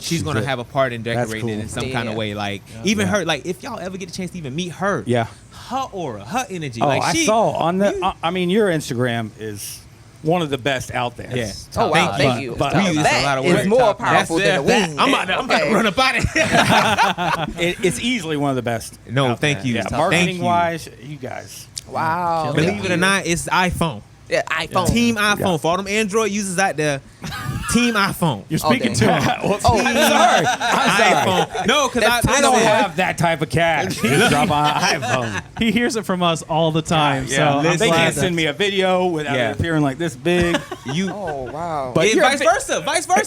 she's gonna it. have a part in That's decorating it cool. in some kind Yeah. of way. Like even Yeah. her, like if y'all ever get a chance to even meet her, Yeah. her aura, her energy. Oh, like I she, saw on the. I mean, your Instagram is one of the best out there. Yeah. Oh wow, thank you. But- We use a lot That of is work. more Top- powerful That's than the that- wings. I'm about to Okay. run up out of here. It's easily one of the best. No, out thank there. you. Yeah, Thank marketing you. wise, you guys. Wow. Believe Thank it or you. not, it's iPhone. Yeah, iPhone. Team iPhone. Yeah. For all them Android users out there, Team iPhone. You're All speaking day. to him. Well, Oh, I'm sorry. I'm sorry. iPhone. No, because That's I don't have that type of cash. Just drop on iPhone. He hears it from us all the time. Yeah, So I'm they glad can't that- send me a video without Yeah. it appearing like this big. you. Oh wow. But And you're a vice bit- versa.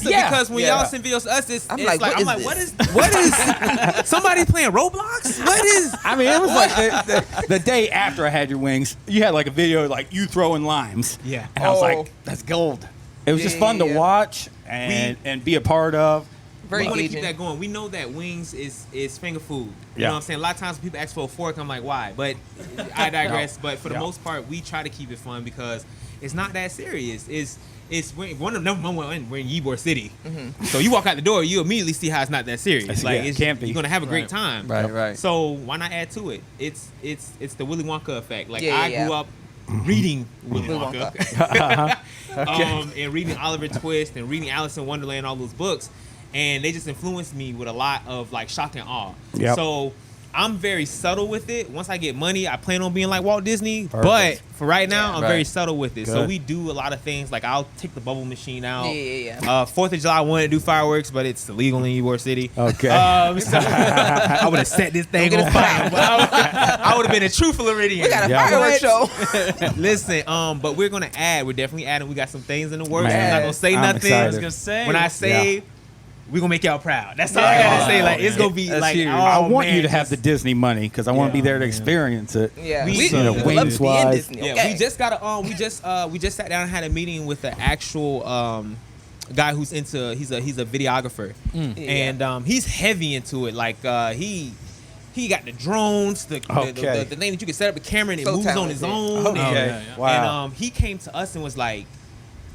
Yeah. Because when Yeah. y'all send videos to us, it's I'm it's like, like, what is what is somebody playing Roblox? What is? I mean, it was like the day after I had your wings, you had like a video like you throwing limes. Yeah. And I was Oh. like, that's gold. It was just Yeah, fun to yeah. watch and be a part of. Very We want to keep engaging. that going. We know that wings is finger food. You Yeah. know what I'm saying? A lot of times when people ask for a fork, I'm like, why? But I digress. But for the Yeah. most part, we try to keep it fun because it's not that serious. It's one of number one. We're in Ybor City, so you walk out the door, you immediately see how it's not that serious. Yeah, it can't be. You're gonna have a great Right. time. Right, right. So why not add to it? It's the Willy Wonka effect. Like Yeah, I yeah, grew yeah. up reading Willy Willy Wonka, and reading Oliver Twist and reading Alice in Wonderland, all those books, and they just influenced me with a lot of like shock and awe. Yep. So I'm very subtle with it. Once I get money, I plan on being like Walt Disney. Perfect. But for right now, I'm Right. very subtle with it. So Good. we do a lot of things. Like I'll take the bubble machine out. Yeah. 4th of July, I wanted to do fireworks, but it's illegal in Ybor City. Okay. So I would have set this thing Don't on get us fire. I would have been a true Floridian. We got a Yeah. fireworks show. Listen, but we're gonna add. We're definitely adding. We got some things in the works. Man, I'm not gonna say I'm nothing. excited. I was gonna say. When I say, we're gonna make y'all proud. That's all I gotta say. Like it's gonna be That's like. huge. Oh, I want man, you to have the just- Disney money because I want to be there to experience it. Yeah. We- We you know, would love to wings be in wise. Disney. Yeah, Okay. we just got a we just sat down and had a meeting with the actual guy who's into he's a videographer and he's heavy into it. Like he got the drones, the Okay. the thing that you can set up a camera and it So moves on its talented. own. Okay. And, yeah, yeah. Wow. And he came to us and was like,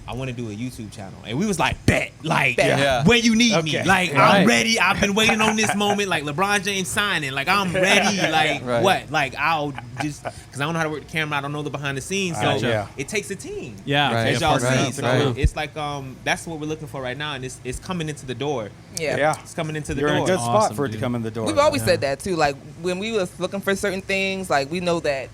I want to do a YouTube channel. And we was like, bet. Like, Bet. Yeah. when you need me. Okay. Like, Right. I'm ready. I've been waiting on this moment. Like, LeBron James signing. Like, I'm ready. Like, Right. what? Like, I'll just, because I don't know how to work the camera. I don't know the behind the scenes. So Yeah. it takes a team. Yeah. Right. As y'all Right. see. So Right. it's like, that's what we're looking for right now. And it's coming into the door. Yeah. Yeah. It's coming into the You're in door. a good spot Awesome, for it to dude. come in the door. We've always said that too. Like when we was looking for certain things, like we know that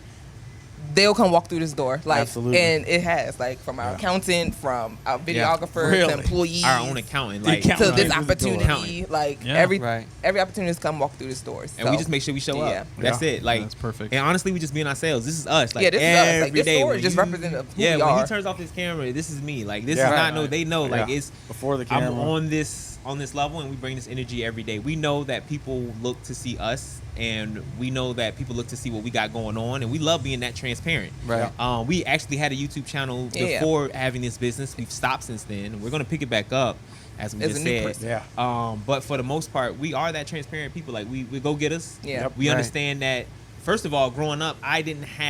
they'll come walk through this door. Like Absolutely. and it has, like from our accountant, from our videographer, Really? to employees, Our own accountant. The Like, accountant. to this Right. opportunity. Like Yeah. every Right. opportunity to come walk through this door. and we just make sure we show Yeah. up. That's Yeah. it. Like, That's perfect. And honestly, we just being ourselves. This is us. Like, Yeah, this is us. Like, every this day store when is just you- representative of who Yeah, we when are. he turns off his camera, this is me. Like, this Yeah. is not Right. no. They know. Like, Yeah. it's Before the I'm camera. on this level, and we bring this energy every day. We know that people look to see us, and we know that people look to see what we got going on, and we love being that transparent. Right. We actually had a YouTube channel Yeah. before having this business. We've stopped since then. We're gonna pick it back up, as we As just a new said. person. Yeah. But for the most part, we are that transparent people. Like we go get us. Yeah. Yep. We Right. understand that. First of all, growing up, I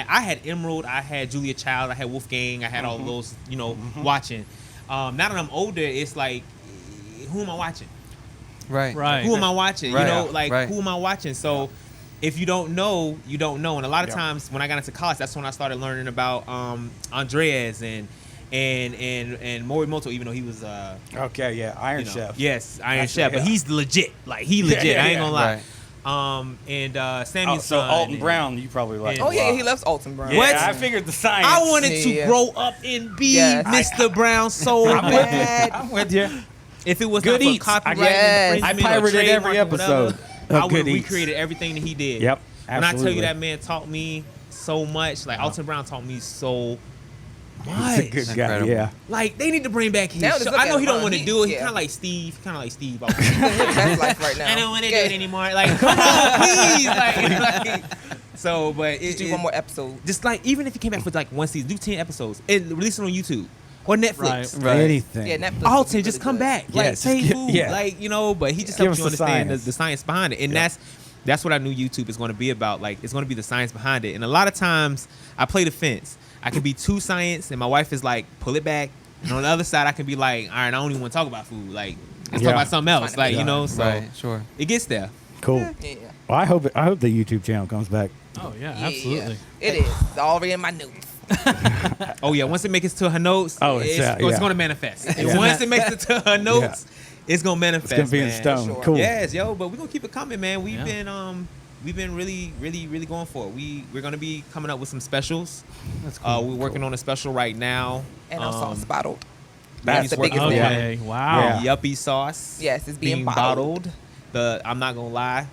had Emerald, I had Julia Child, I had Wolfgang, I had all those, watching. Now that I'm older, it's like, who am I watching? Right. Right. Who am I watching? Right. You know, like Right. who am I watching? So if you don't know, you don't know. And a lot of Yeah. times when I got into college, that's when I started learning about Andreas and Morimoto, even though he was Okay, yeah. Iron you know, Chef. yes, Iron That's Chef, it, but yeah. he's legit. Like he legit. yeah, I ain't yeah. gonna lie. Right. And Sammy Oh, so Alton Brown, you probably like. Oh a yeah, lot. he loves Alton Brown. Yeah, What? I figured the science. I wanted to Yeah. grow up and be Yes. Mr. Brown so I'm with you. bad. I'm with you. If it was Good not for Eats. copyright Yes. I infringement or pirated every trademark or whatever, episode I of would Good have Eats. recreated everything that he did. Yep. When I tell Absolutely. you that man taught me so much, like Alton Brown taught me so He's a good It's guy. incredible. Yeah. Like they need to bring back his Now just show. look I at know he him, don't want to he- do it. He yeah. kind of like Steve. Kind of like Steve. Living his best life right now. I don't want to do Okay. it anymore. Like, come on, please. Like, so, but Just do one more episode. Just like even if he came back for like one season, do 10 episodes and release it on YouTube or Netflix. Right. Anything. Yeah, Netflix. Alton, is just really come good. back. Yeah, Like, just say give- food. yeah. Like, you know, but he just Give helps you us the understand science. the science behind it. And Yeah. that's what I knew YouTube is going to be about. Like, it's going to be the science behind it. And a lot of times I play the fence. I can be too science, and my wife is like, pull it back. And on the other side, I can be like, all right, I don't even want to talk about food. Like, let's Yeah. talk about something else. Like, Yeah. you know, so Right, sure. it gets there. Cool. Yeah. Well, I hope the YouTube channel comes back. Oh yeah, Yeah. absolutely. It is. It's already in my notes. Oh, yeah. Once it makes it to her notes, Oh, it's it's yeah. going to manifest. And Yeah. once it makes it to her notes, it's going to manifest. It's gonna be in man. stone. Sure. Cool. Yes, yo, but we're gonna keep it coming, man. We've Yeah. been really going for it. We're gonna be coming up with some specials. That's cool. We're working on a special right now. And our sauce bottled. That's That's the what- biggest thing. Okay. Wow. Yeah. Yuppie sauce. Yes, it's being bottled. I'm not gonna lie,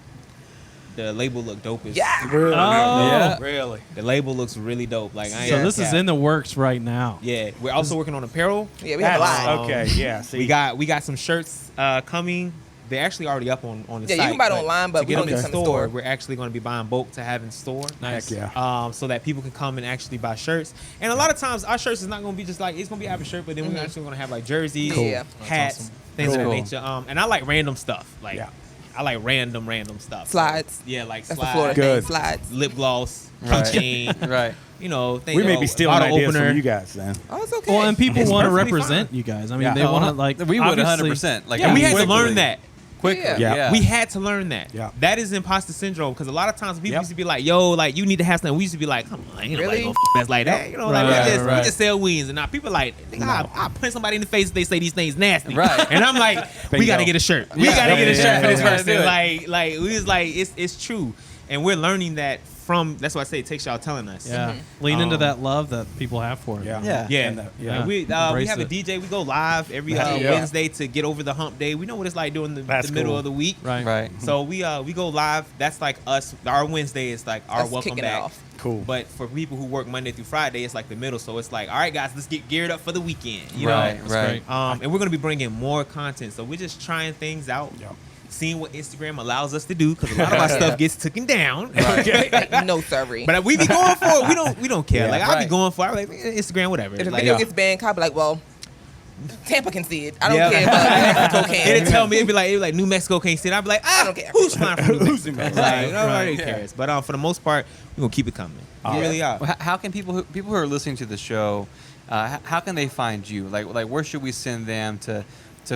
the label look dope as Yeah. Really? Oh. Yeah. Really? the label looks really dope. Like I ain't So gonna this is cap. in the works right now. Yeah, we're also working on apparel. Yeah, we have a That's- line. Okay. Yeah. See. We got some shirts coming. They're actually already up on the Yeah, site. you can buy it online, but to we get don't them in need some in store, store. we're actually going to be buying bulk to have in store. Nice. Heck yeah. So that people can come and actually buy shirts. And a lot of times our shirts is not going to be just like, it's going to be average shirt, but then we're actually going to have like jerseys, Cool. Yeah. hats, That's awesome. things of that Cool. nature. And I like random stuff. Like Yeah. I like random stuff. Slides. Yeah, like That's the Florida slides, Good. thing. Slides. lip gloss, Right. keychain, Right. you know, things. We may be stealing bottle ideas opener. from you guys then. Oh, it's okay. Well, and people It's want to perfectly represent fine. you guys. I mean, Yeah. they want to like. we would obviously- 100%. Like, Yeah, And we had to quickly. learn that. Quickly. Yeah. Yeah. We had to learn that. Yeah. That is imposter syndrome because a lot of times people Yep. used to be like, "Yo, like you need to have something." We used to be like, "Come on, ain't nobody Really? gonna that's like that." You know, like Right, we right. just sell wings, and now people are like, "Nigga, I punch somebody in the face if they say these things nasty." Right. And I'm like, "We Bingo. gotta get a shirt. We Yeah. gotta get a Yeah, shirt for this yeah, yeah. person." Do it. Like we was like, it's true, and we're learning that from. That's why I say it takes y'all telling us. Yeah. Lean into Um, that love that people have for it. Yeah. Yeah. Yeah, And, Yeah. And we Embrace have a it. DJ. We go live every Yeah. Wednesday to get over the hump day. We know what it's like during the That's middle cool. of the week. Right. Right. So we go live. That's like us. Our Wednesday is like our Us welcome kicking it back. off. Cool. But for people who work Monday through Friday, it's like the middle. So it's like, all right, guys, let's get geared up for the weekend. You Right, know. right. And we're gonna be bringing more content. So we're just trying things out. Yep. Seeing what Instagram allows us to do because a lot of our stuff gets taken down. No, sorry. But we be going for it. We don't care. Yeah. Like I'll be Right. going for it. I'm like Instagram, whatever. If the Like, video gets banned, I'll be like, well, Tampa can see it. I don't Yeah. care about Mexico can. It'd tell me, it'd be like New Mexico can't see it. I'd be like, I don't care. Who's flying from New Mexico? Mexico? Like, nobody Right. cares. But for the most part, we're gonna keep it coming. We really are. Well, how can people who are listening to the show, how can they find you? Like where should we send them to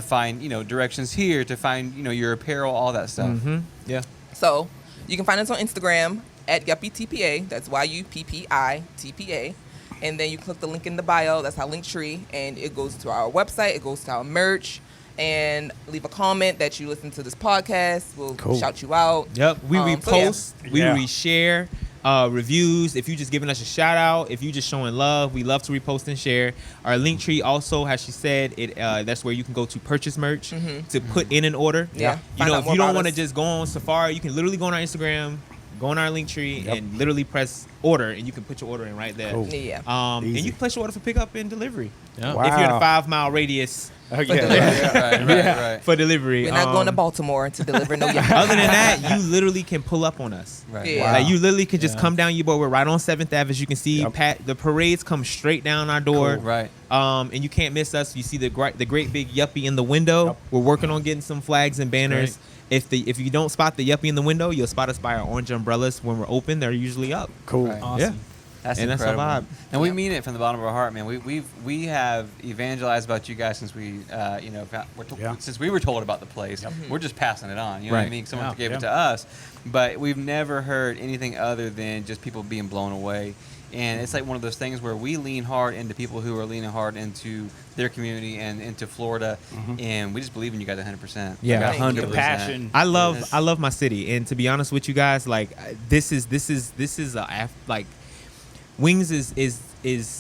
find directions here, to find your apparel, all that stuff? Mm-hmm. Yeah. So you can find us on Instagram at YuppieTPA. That's YUPPITPA. And then you click the link in the bio. That's our Linktree, and it goes to our website. It goes to our merch, and leave a comment that you listen to this podcast. We'll Cool. shout you out. Yep. We So, yeah. repost, we Yeah. reshare reviews. If you just giving us a shout out, if you just showing love, we love to repost and share. Our Linktree also, as she said, that's where you can go to purchase merch to put in an order. Yeah. You Find know, out if more you don't about want to us. just go on Safari, you can literally go on our Instagram, go on our Linktree, Yep. and literally press order, and you can put your order in right there. Cool. Yeah. And Easy. you can place your order for pickup and delivery. Yeah. Wow. If you're in a 5-mile radius Right, right. for delivery. We're not going to Baltimore to deliver no Yuppie. Other than that, you literally can pull up on us. Right. Yeah. Like you literally can just Yeah. come down your board. We're right on 7th Ave, as you can see. Yep. The parades come straight down our door. Cool. Right. And you can't miss us. You see the great big Yuppie in the window. Yep. We're working on getting some flags and banners. If you don't spot the Yuppie in the window, you'll spot us by our orange umbrellas when we're open. They're usually up. Cool. Right. Awesome. That's And that's a incredible. vibe. And we Yeah. mean it from the bottom of our heart, man. We have evangelized about you guys since we Yeah. since we were told about the place. We're just passing it on. You know what I Right. mean? Someone Yeah. gave Yeah. it to us, but we've never heard anything other than just people being blown away. And it's like one of those things where we lean hard into people who are leaning hard into their community and into Florida, and we just believe in you guys 100%. Yeah. Like Thank you. 100%. The passion. I love Yes. my city, and to be honest with you guys, like this is like Wings is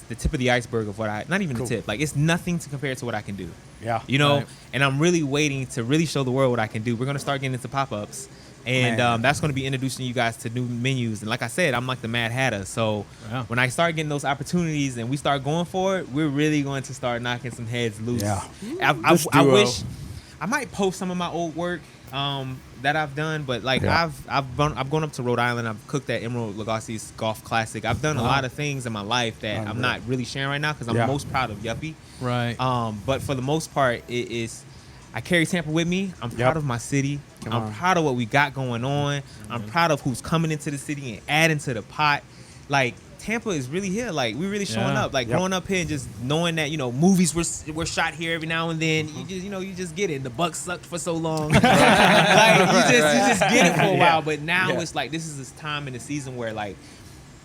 the tip of the iceberg of what not even Cool. the tip, like it's nothing to compare to what I can do. Yeah. You know, Right. and I'm really waiting to really show the world what I can do. We're gonna start getting into pop-ups, And Man. that's going to be introducing you guys to new menus. And like I said, I'm like the Mad Hatter. So Wow. when I start getting those opportunities and we start going for it, we're really going to start knocking some heads loose. Yeah. I duo. wish I might post some of my old work that I've done, but like Yeah. I've gone up to Rhode Island. I've cooked at Emerald Lagasse's Golf Classic. I've done a lot of things in my life that I'm not really sharing right now because I'm Yeah. most proud of Yuppie. Right. But for the most part, it is. I carry Tampa with me. I'm proud of my city. I'm proud of what we got going on. I'm proud of who's coming into the city and adding to the pot. Like Tampa is really here. Like we really showing Yeah. up. Like growing up here and just knowing that movies were shot here every now and then. You just get it. The Bucks sucked for so long. Like you just get it for a while. But now it's like this is this time in the season where like.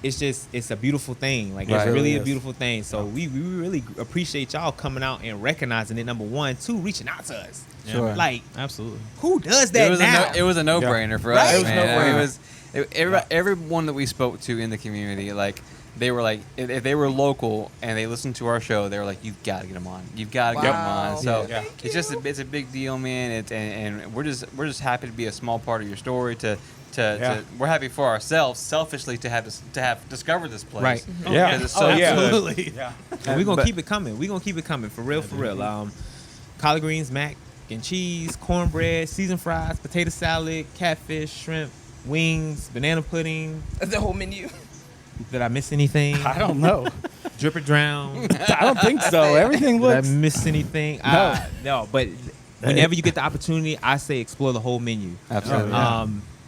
It's a beautiful thing. Like it's really a beautiful thing. So we really appreciate y'all coming out and recognizing it. Number one, two, reaching out to us. Sure. Like Absolutely. who does that now? It was a no-brainer for Right? us, It was man. Everyone that we spoke to in the community, like they were like, if they were local and they listened to our show, they were like, "You've got to get them on. You've got to get them on." So Yeah. it's just it's a big deal, man. And we're just happy to be a small part of your story. We're happy for ourselves, selfishly, to have discovered this place. Right. Yeah. Because it's so good. Absolutely. Yeah. And we're gonna But- keep it coming. We're gonna keep it coming for real. Collard greens, mac and cheese, cornbread, seasoned fries, potato salad, catfish, shrimp, wings, banana pudding. The whole menu. Did I miss anything? I don't know. Drip or drown. I don't think so. Everything Did I looks. miss anything? No. No. But whenever you get the opportunity, I say explore the whole menu. Absolutely.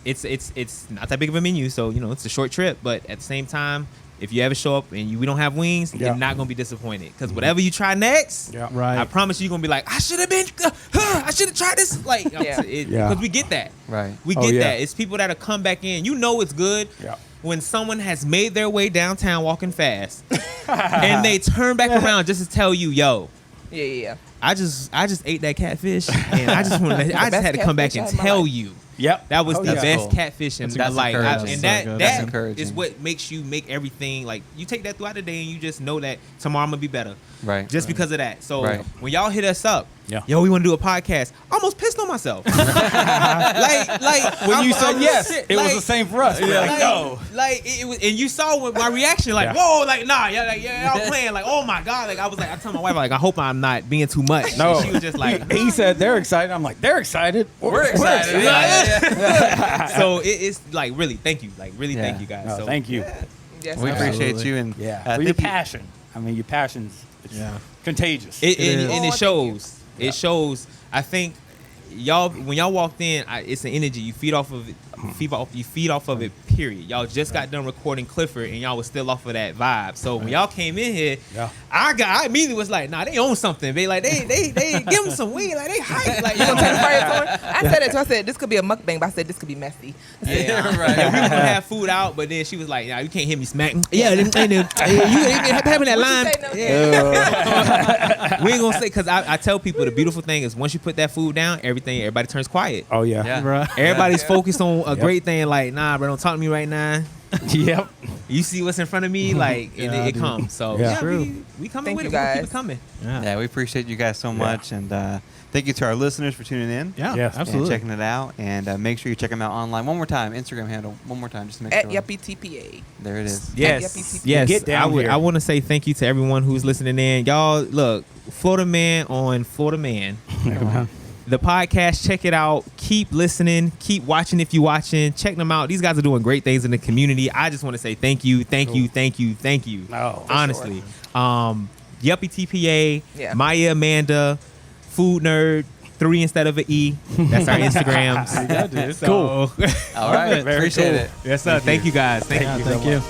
It's not that big of a menu, so it's a short trip. But at the same time, if you ever show up and we don't have wings, you're not gonna be disappointed because whatever you try next, Yeah. Right. I promise you're gonna be like, I should have been, I should have tried this, like, because we get that, Right. We Oh, get yeah. that. It's people that'll come back in. It's good. Yeah. When someone has made their way downtown walking fast, and they turn back around just to tell you, yo. Yeah. I just ate that catfish, and I just had to come back and catfish I had in my tell life. you Yep. that was Oh, the yeah. best Cool. catfish in my That's life. encouraging. And That's so good. That's that encouraging. is what makes you make everything like you take that throughout the day, and you just know that tomorrow I'm gonna be better. Right. Just because of that. So Right. when y'all hit us up, Yeah. yo, we want to do a podcast. I almost pissed on myself. like When you said I'm yes, shit. it was Like- the same for us. We're like, no. Like it was, and you saw what my reaction, like, Yeah. whoa, like, nah, y'all playing, like, oh my god, like, I was like, I told my wife, like, I hope I'm not being too much. No. And she was just like, He said they're excited. I'm like, they're excited. We're excited. Yeah. so it's like really, thank you, like really, thank you guys. No, so thank you. Yes. We appreciate you and Yeah. I Well, your think you- passion. I mean, your passion's it's Yeah. contagious. It, is. and Oh, it thank shows. It shows. I think y'all when y'all walked in, it's an energy you feed off of it. You feed off of it. Period. Y'all just got done recording Clifford, and y'all was still off of that vibe. So when y'all came in here, Yeah. I immediately was like, nah, they own something. They give them some weed, like they hype, like You gonna take the fire on? I said it too. I said this could be a mukbang, but I said this could be messy. Yeah, Right. And we were gonna have food out, but then she was like, "Nah, you can't hear me smack." Yeah, you ain't having that line. What you say, no? We ain't gonna say because I tell people the beautiful thing is once you put that food down, everybody turns quiet. Oh yeah. Yeah. Right. Everybody's focused on a great thing. Like, nah, bro, don't talk to me right now. Yep. You see what's in front of me, like, and Yeah, it dude. comes. So Yeah. yeah, True. we coming Thank with you, it. We're gonna keep guys. it coming. Yeah. Yeah, we appreciate you guys so much, and thank you to our listeners for tuning in. Yeah. Yes. Absolutely. And checking it out, and make sure you check them out online. One more time, Instagram handle. One more time, just to make At sure. Yuppie TPA. There it is. Yuppie Yes, TPA. yes. Get down here. I want to say thank you to everyone who's listening in. Y'all, look, Florida Man on Florida Man. The podcast, check it out. Keep listening. Keep watching if you're watching. Check them out. These guys are doing great things in the community. I just want to say thank you, thank you, thank you, thank you. No, for honestly. Yuppie TPA, Yeah. Maya Amanda, Food Nerd, 3 instead of an E. That's our Instagrams. Yeah, dude. So, All right, Very appreciate cool. it. yes, sir. Thank you guys. Thank Yeah, you. thank you.